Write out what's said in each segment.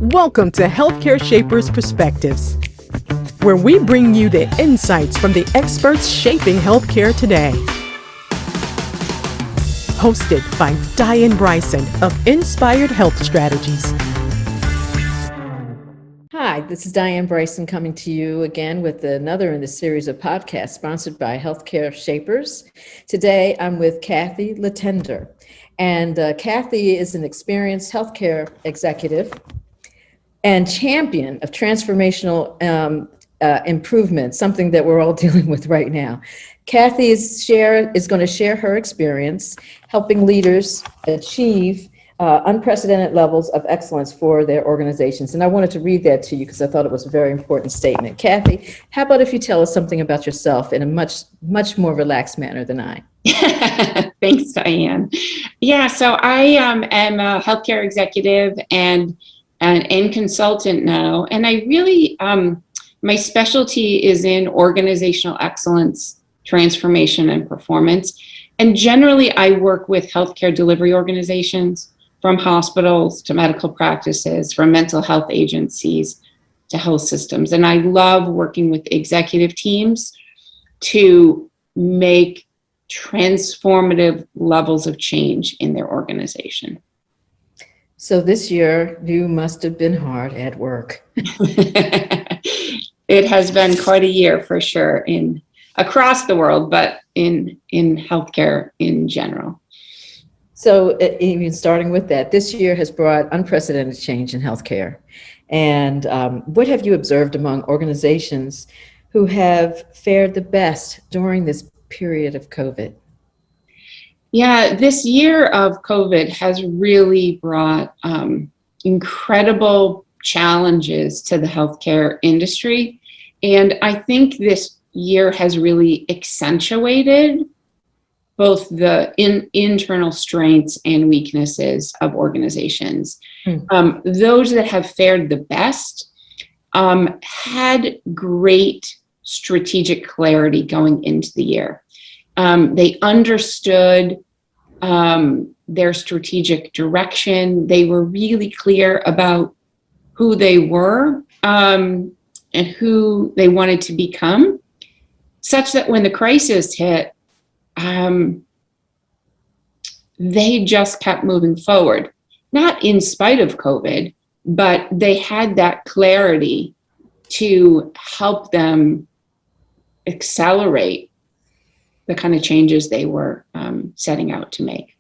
Welcome to Healthcare Shapers Perspectives, where we bring you the insights from the experts shaping healthcare today. Hosted by Diane Bryson of Inspired Health Strategies. Hi, this is Diane Bryson coming to you again with another in the series of podcasts sponsored by Healthcare Shapers. Today, I'm with Kathy Letendre. And Kathy is an experienced healthcare executive and champion of transformational improvement, something that we're all dealing with right now. Kathy is going to share her experience helping leaders achieve unprecedented levels of excellence for their organizations. And I wanted to read that to you because I thought it was a very important statement. Kathy, how about if you tell us something about yourself in a much more relaxed manner than I? Thanks, Diane. Yeah, so I am a healthcare executive and consultant now. And I really, my specialty is in organizational excellence, transformation, and performance. And generally, I work with healthcare delivery organizations, from hospitals to medical practices, from mental health agencies to health systems. And I love working with executive teams to make transformative levels of change in their organization. So this year, you must have been hard at work. It has been quite a year for sure across the world, but in healthcare in general. So even starting with that, this year has brought unprecedented change in healthcare. And what have you observed among organizations who have fared the best during this period of COVID? Yeah, this year of COVID has really brought incredible challenges to the healthcare industry. And I think this year has really accentuated both the internal strengths and weaknesses of organizations. Those that have fared the best had great strategic clarity going into the year. They understood their strategic direction. They were really clear about who they were and who they wanted to become, such that when the crisis hit, they just kept moving forward, not in spite of COVID, but they had that clarity to help them accelerate the kind of changes they were setting out to make.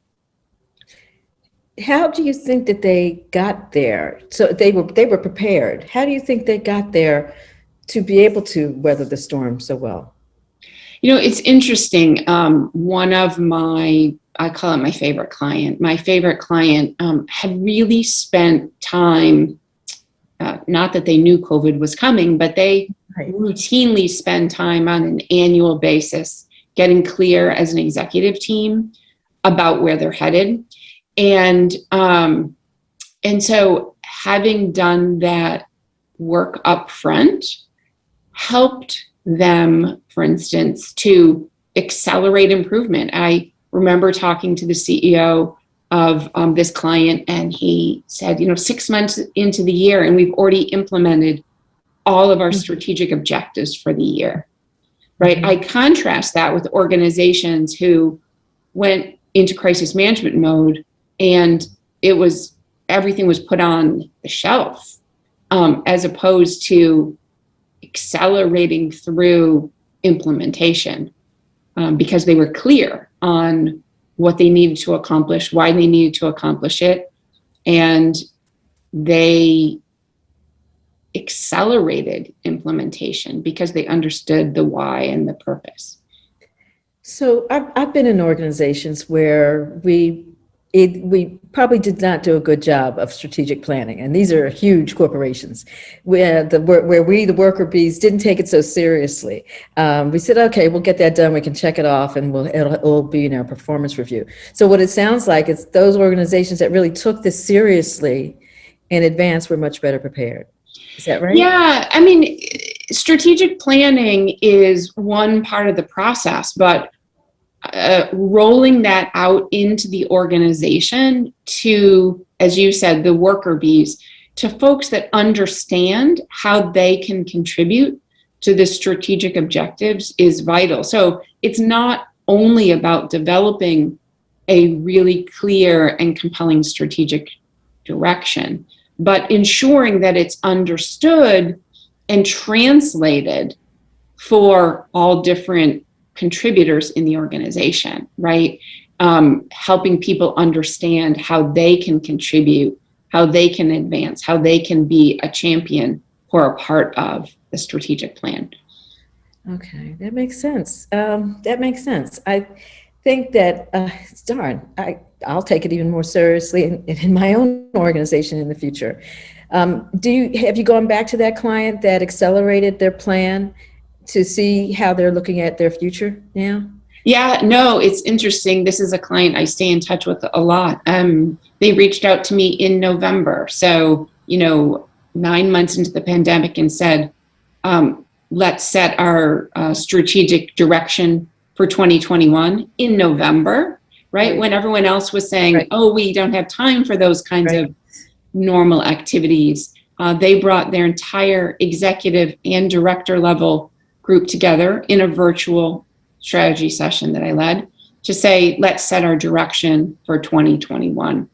How do you think that they got there? So they were prepared. How do you think they got there to be able to weather the storm so well? You know, it's interesting. One of I call it my favorite client. My favorite client had really spent time, not that they knew COVID was coming, but they routinely spend time on an annual basis getting clear as an executive team about where they're headed. And so having done that work up front helped them, for instance, to accelerate improvement. I remember talking to the CEO of this client, and he said, 6 months into the year, and we've already implemented all of our strategic objectives for the year, right? I contrast that with organizations who went into crisis management mode and everything was put on the shelf, as opposed to accelerating through implementation, because they were clear on what they needed to accomplish, why they needed to accomplish it, and they accelerated implementation because they understood the why and the purpose. So I've been in organizations where we probably did not do a good job of strategic planning, and these are huge corporations where the worker bees didn't take it so seriously. We said, okay, we'll get that done. We can check it off, and it'll be in our performance review. So what it sounds like is those organizations that really took this seriously in advance were much better prepared. Is that right? Yeah, I mean, strategic planning is one part of the process, but rolling that out into the organization to, as you said, the worker bees, to folks that understand how they can contribute to the strategic objectives is vital. So it's not only about developing a really clear and compelling strategic direction, but ensuring that it's understood and translated for all different contributors in the organization, right? Helping people understand how they can contribute, how they can advance, how they can be a champion or a part of the strategic plan. Okay, that makes sense. That makes sense. I think that, I'll take it even more seriously in my own organization in the future. Have you gone back to that client that accelerated their plan to see how they're looking at their future now? Yeah, no, it's interesting. This is a client I stay in touch with a lot. They reached out to me in November. So, 9 months into the pandemic, and said, let's set our strategic direction for 2021 in November, right? When everyone else was saying, oh, we don't have time for those kinds of normal activities. They brought their entire executive and director level group together in a virtual strategy session that I led to say, let's set our direction for 2021.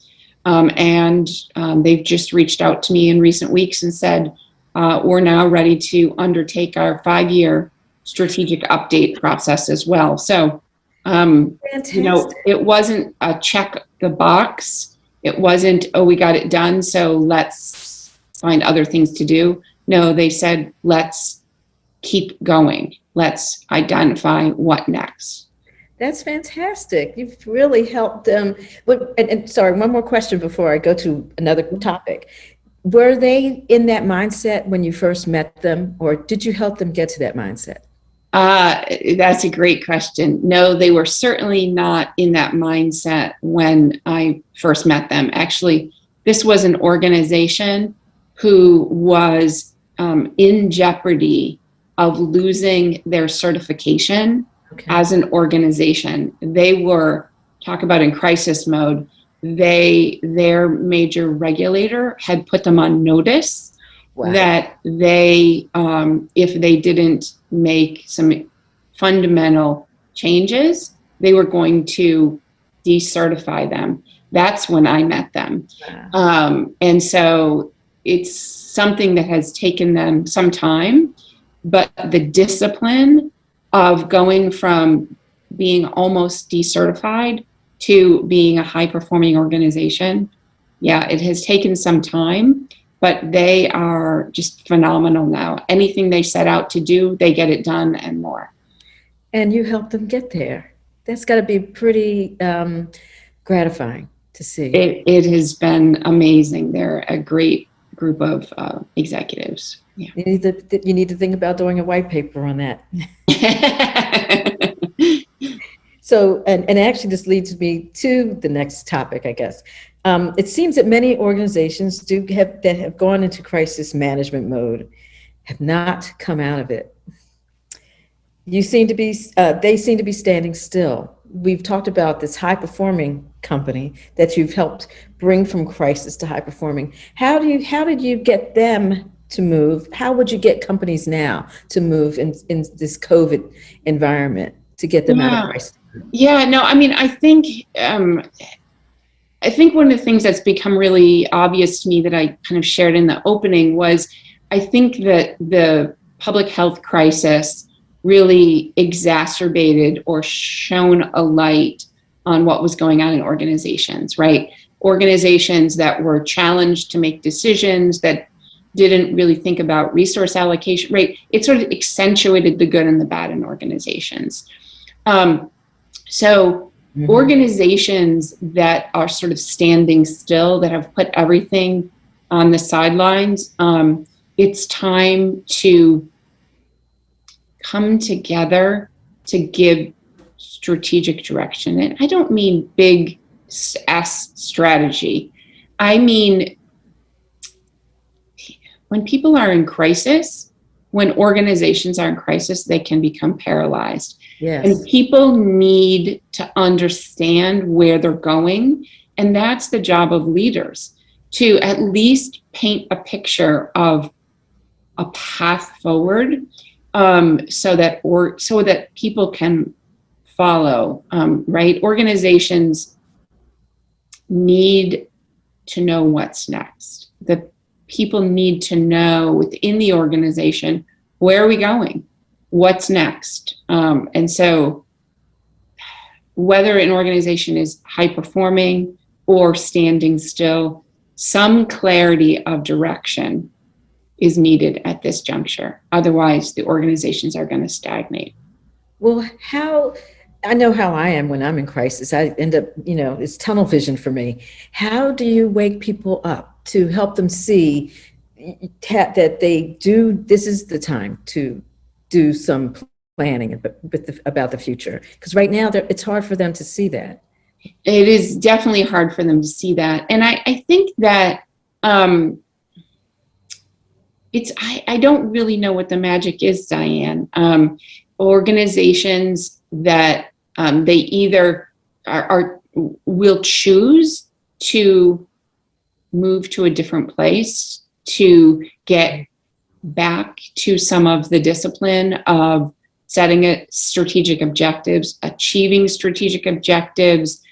They've just reached out to me in recent weeks and said, we're now ready to undertake our 5-year strategic update process as well. So, it wasn't a check the box. It wasn't, oh, we got it done, so let's find other things to do. No, they said, let's keep going. Let's identify what next. That's fantastic. You've really helped them. And sorry, one more question before I go to another topic. Were they in that mindset when you first met them, or did you help them get to that mindset? That's a great question. No, they were certainly not in that mindset when I first met them. Actually, this was an organization who was in jeopardy of losing their certification as an organization. They were, talk about in crisis mode, their major regulator had put them on notice that they, if they didn't make some fundamental changes, they were going to decertify them. That's when I met them. And so it's something that has taken them some time, but the discipline of going from being almost decertified to being a high-performing organization, yeah, it has taken some time, but they are just phenomenal now. Anything they set out to do, they get it done and more. And you help them get there. That's got to be pretty gratifying to see. It has been amazing. They're a great group of executives. Yeah. You need to think about doing a white paper on that. So, and actually this leads me to the next topic, I guess. It seems that many organizations that have gone into crisis management mode have not come out of it. They seem to be standing still. We've talked about this high-performing company that you've helped bring from crisis to high-performing. How did you get them to move? How would you get companies now to move in this COVID environment to get them out of crisis? Yeah, no, I mean, I think one of the things that's become really obvious to me that I kind of shared in the opening was, I think that the public health crisis really exacerbated or shone a light on what was going on in organizations, right? Organizations that were challenged to make decisions, that didn't really think about resource allocation, right? It sort of accentuated the good and the bad in organizations. Organizations that are sort of standing still, that have put everything on the sidelines, it's time to come together to give strategic direction. And I don't mean big S strategy. I mean, when people are in crisis, when organizations are in crisis, they can become paralyzed. Yes. And people need to understand where they're going. And that's the job of leaders, to at least paint a picture of a path forward, so that people can follow, right? Organizations need to know what's next. The people need to know within the organization, where are we going? What's next? And so whether an organization is high performing or standing still, some clarity of direction is needed at this juncture. Otherwise, the organizations are going to stagnate. Well, I know how I am when I'm in crisis. I end up, it's tunnel vision for me. How do you wake people up to help them see that this is the time to do some planning about the future? Because right now it's hard for them to see that. It is definitely hard for them to see that. And I think that I don't really know what the magic is, Diane. Organizations that they either will choose to move to a different place, to get back to some of the discipline of setting strategic objectives, achieving strategic objectives,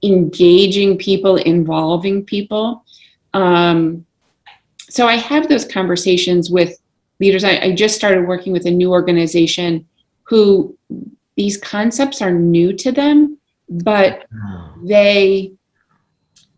engaging people, involving people. So I have those conversations with leaders. I just started working with a new organization who these concepts are new to them, but they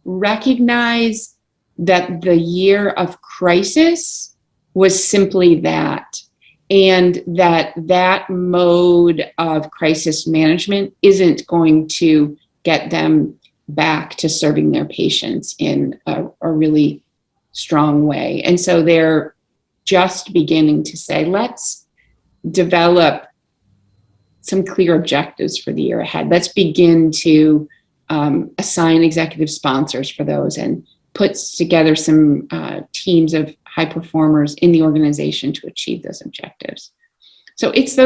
recognize that the year of crisis was simply that, and that mode of crisis management isn't going to get them back to serving their patients in a really strong way. And so they're just beginning to say, let's develop some clear objectives for the year ahead. Let's begin to assign executive sponsors for those and put together some teams of high performers in the organization to achieve those objectives. So it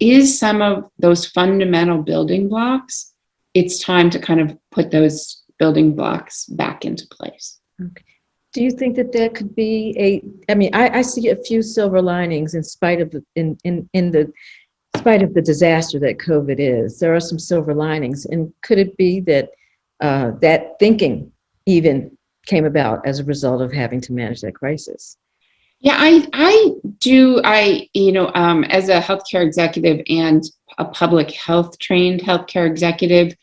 is some of those fundamental building blocks. It's time to kind of put those building blocks back into place. Okay. Do you think that could be I see a few silver linings in spite of the disaster that COVID is. There are some silver linings, and could it be that that thinking even came about as a result of having to manage that crisis? Yeah, I do. As a healthcare executive and a public health trained healthcare executive,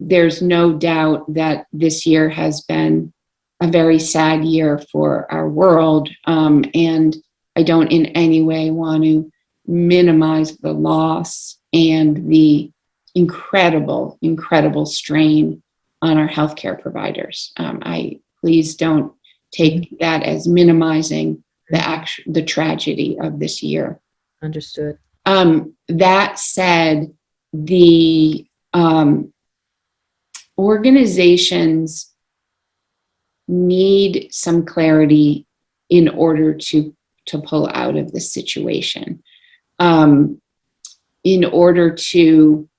there's no doubt that this year has been a very sad year for our world. And I don't in any way want to minimize the loss and the incredible, incredible strain on our healthcare providers. Please don't take that as minimizing the tragedy of this year. Understood. That said, the organizations need some clarity in order to pull out of this situation, in order to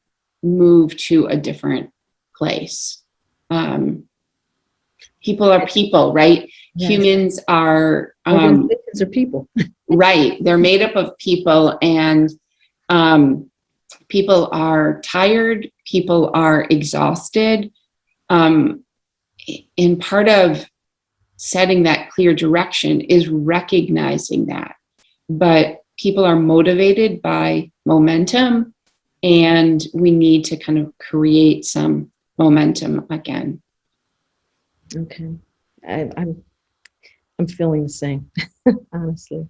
move to a different place. People are people, right? Yes. Humans are organizations are people. Right. They're made up of people, and people are tired, people are exhausted. And part of setting that clear direction is recognizing that. But people are motivated by momentum, and we need to kind of create some momentum again. Okay. I'm feeling the same, honestly.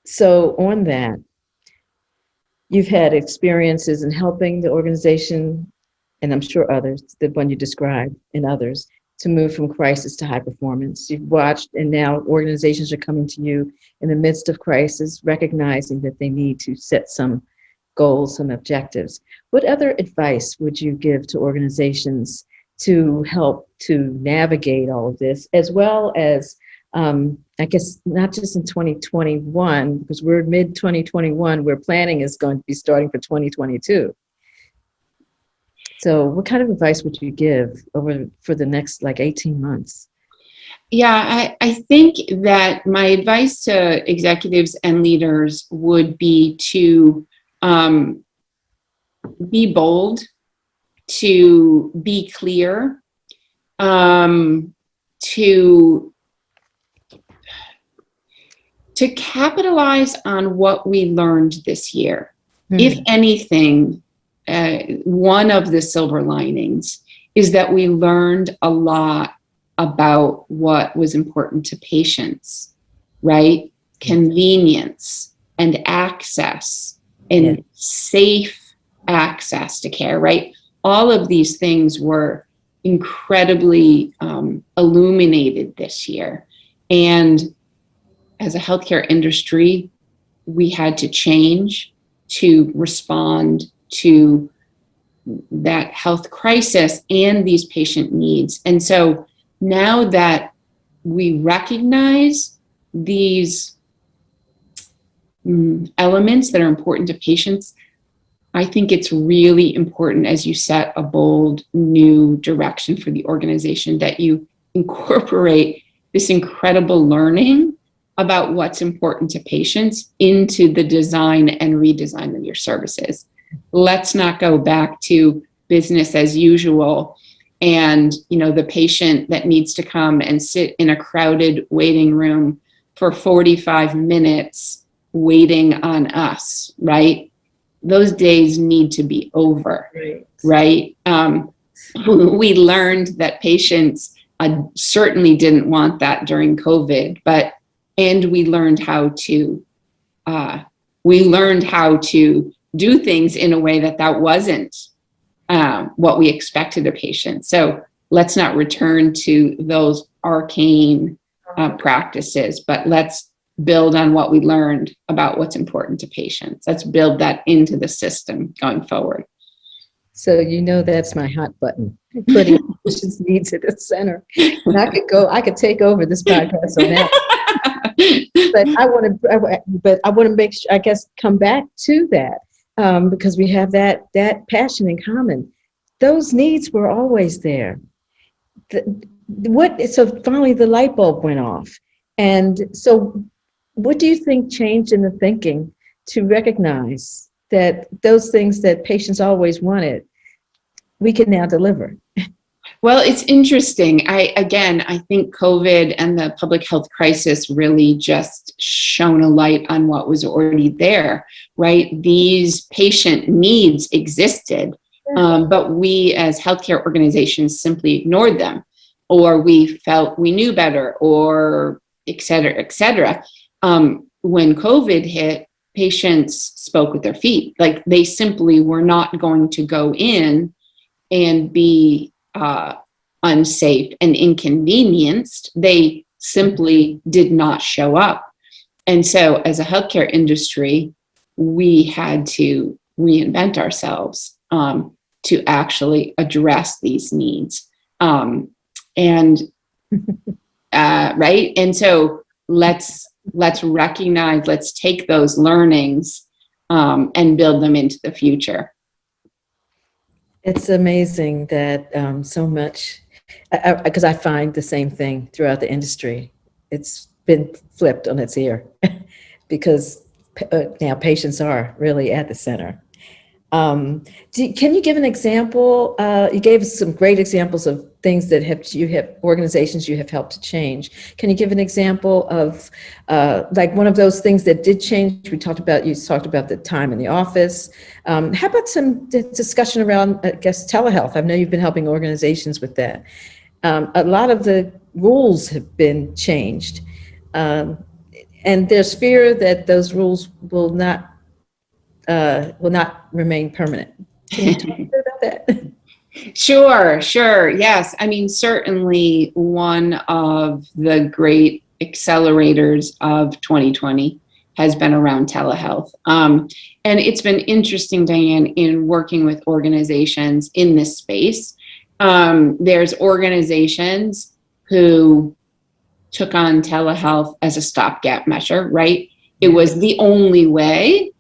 So on that, you've had experiences in helping the organization, and I'm sure others, the one you described, and others, to move from crisis to high performance. You've watched, and now organizations are coming to you in the midst of crisis, recognizing that they need to set some goals, some objectives. What other advice would you give to organizations to help to navigate all of this, as well as, I guess, not just in 2021, because we're mid-2021, where planning is going to be starting for 2022? So what kind of advice would you give for the next like 18 months? Yeah, I think that my advice to executives and leaders would be to be bold, to be clear, to capitalize on what we learned this year. If anything, one of the silver linings is that we learned a lot about what was important to patients, right? Convenience and access and safe access to care, right? All of these things were incredibly illuminated this year. And as a healthcare industry, we had to change to respond to that health crisis and these patient needs. And so now that we recognize these elements that are important to patients, I think it's really important as you set a bold new direction for the organization that you incorporate this incredible learning about what's important to patients into the design and redesign of your services. Let's not go back to business as usual and, the patient that needs to come and sit in a crowded waiting room for 45 minutes waiting on us, right? Those days need to be over, right? We learned that patients certainly didn't want that during COVID, and we learned how to do things in a way that wasn't what we expected of patients. So let's not return to those arcane practices, but let's build on what we learned about what's important to patients. Let's build that into the system going forward. So that's my hot button, putting patients' needs at the center. And I could take over this podcast on that. But I want to make sure, I guess, come back to that because we have that passion in common. Those needs were always there. So finally the light bulb went off. And so what do you think changed in the thinking to recognize that those things that patients always wanted, we can now deliver? Well, it's interesting. I think COVID and the public health crisis really just shone a light on what was already there, right? These patient needs existed, but we as healthcare organizations simply ignored them, or we felt we knew better, or et cetera, et cetera. When COVID hit, patients spoke with their feet. Like, they simply were not going to go in and be unsafe and inconvenienced. They simply did not show up. And so as a healthcare industry, we had to reinvent ourselves to actually address these needs. Right. And so let's recognize, let's take those learnings and build them into the future. It's amazing that so much, because I find the same thing throughout the industry. It's been flipped on its ear because now patients are really at the center. Can you give an example? You gave us some great examples of things that organizations you have helped to change. Can you give an example of like one of those things that did change? You talked about the time in the office. How about some discussion around, I guess, telehealth? I know you've been helping organizations with that. A lot of the rules have been changed. And there's fear that those rules will not remain permanent. Can you talk a bit about that? Sure. Yes. I mean, certainly one of the great accelerators of 2020 has been around telehealth. And it's been interesting, Diane, in working with organizations in this space. There's organizations who took on telehealth as a stopgap measure, right? It was the only way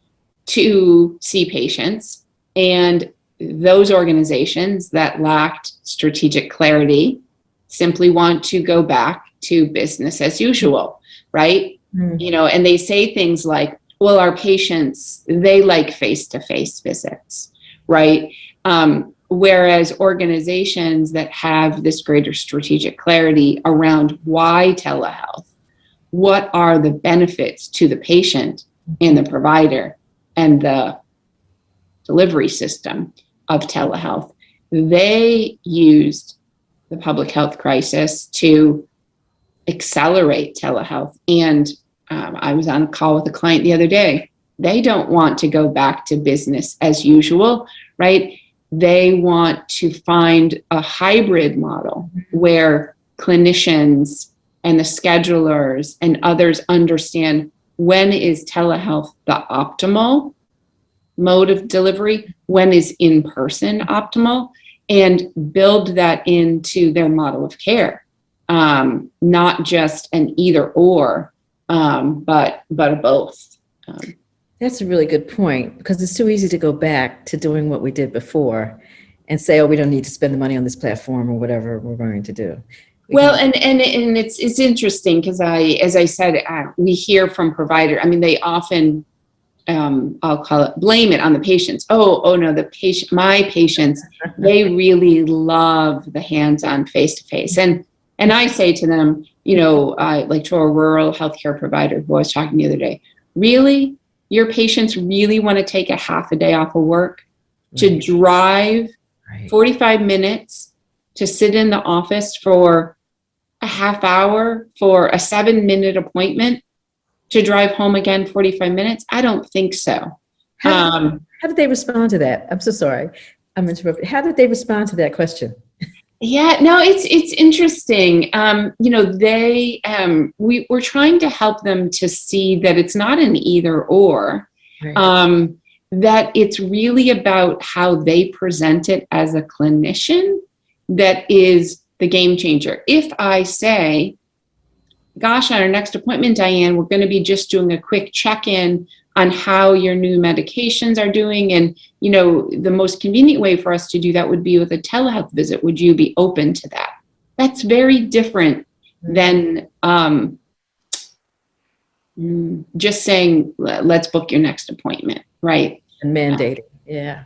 to see patients, and those organizations that lacked strategic clarity simply want to go back to business as usual, right? And they say things like, well, our patients, they like face-to-face visits, right? Whereas organizations that have this greater strategic clarity around why telehealth, what are the benefits to the patient and the provider and the delivery system of telehealth, they used the public health crisis to accelerate telehealth. And I was on a call with a client the other day. They don't want to go back to business as usual, right? They want to find a hybrid model where clinicians and the schedulers and others understand when is telehealth the optimal mode of delivery, when is in-person optimal, and build that into their model of care. Not just an either or, but a both. That's a really good point, because it's too easy to go back to doing what we did before and say, oh, we don't need to spend the money on this platform or whatever we're going to do. And it's interesting because as I said, we hear from provider. I mean, they often, I'll call it, blame it on the patients. Oh no, my patients, they really love the hands-on face-to-face. And I say to them, like to a rural healthcare provider who I was talking the other day, really? Your patients really want to take a half a day off of work to drive 45 minutes to sit in the office for a half hour for a 7-minute appointment to drive home again 45 minutes? I don't think so. How did they respond to that? I'm so sorry. I'm interrupting. How did they respond to that question? Yeah, no, it's interesting. We're trying to help them to see that it's not an either or, that it's really about how they present it as a clinician that is the game changer. If I say, gosh, on our next appointment, Diane, we're going to be just doing a quick check-in on how your new medications are doing. And, the most convenient way for us to do that would be with a telehealth visit. Would you be open to that? That's very different than just saying, let's book your next appointment, right? And mandating. Yeah.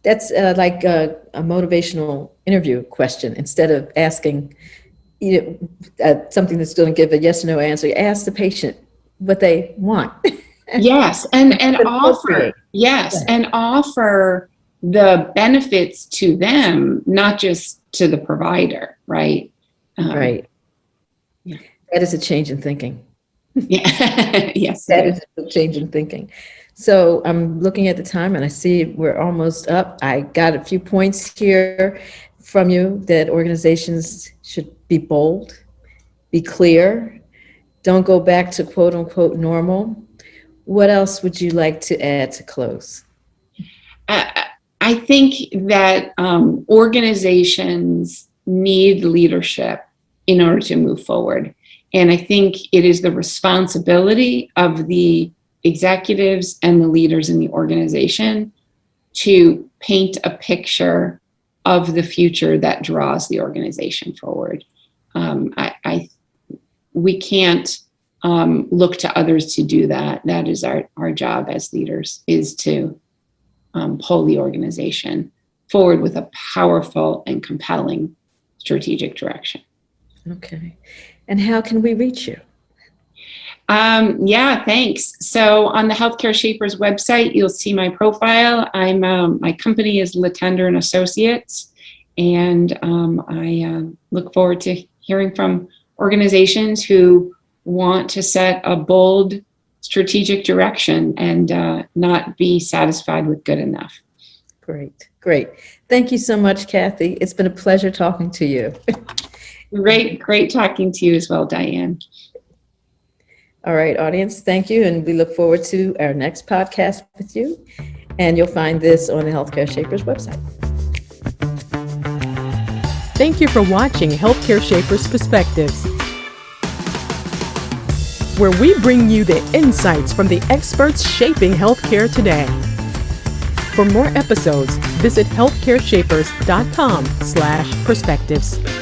That's like a motivational interview question. Instead of asking something that's going to give a yes or no answer, you ask the patient what they want. Yes, and offer the benefits to them, not just to the provider, right? Right. Yeah. That is a change in thinking. Yeah. Yes, that is a change in thinking. So I'm looking at the time and I see we're almost up. I got a few points here from you that organizations should be bold, be clear, don't go back to quote unquote normal. What else would you like to add to close? I think that organizations need leadership in order to move forward. And I think it is the responsibility of the executives and the leaders in the organization to paint a picture of the future that draws the organization forward. We can't look to others to do that. That is our job as leaders, is to pull the organization forward with a powerful and compelling strategic direction. Okay. And how can we reach you? Yeah, thanks. So on the Healthcare Shapers website, you'll see my profile. My company is Letendre and Associates, and I look forward to hearing from organizations who want to set a bold strategic direction and not be satisfied with good enough. Great. Thank you so much, Kathy. It's been a pleasure talking to you. Great talking to you as well, Diane. All right, audience, thank you. And we look forward to our next podcast with you. And you'll find this on the Healthcare Shapers website. Thank you for watching Healthcare Shapers Perspectives, where we bring you the insights from the experts shaping healthcare today. For more episodes, visit healthcareshapers.com/perspectives.